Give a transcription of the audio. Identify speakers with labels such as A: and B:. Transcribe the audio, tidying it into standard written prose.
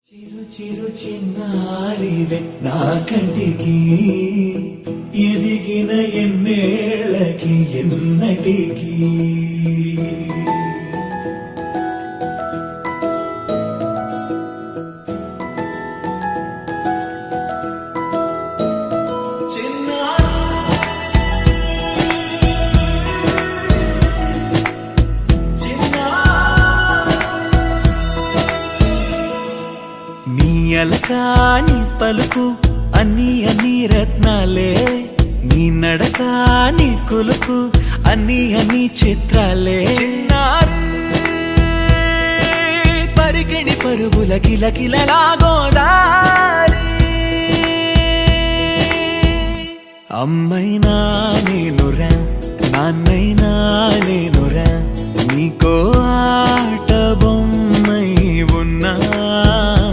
A: చిరు చిరు చిన్నారివే నా కంటికి ఎదిగిన ఎన్నేళ్ళకి ఎన్నటికి అలకాని పలుకు అన్ని అన్ని రత్నాలే నీ నడక నీ కులుకు అన్ని అన్ని చిత్రాలే చిన్నారు పరికిణి పరుగుల కిలకిలలా గోదారి అమ్మైనా నేనురా నాన్నైనా నేనురా నీకో ఆట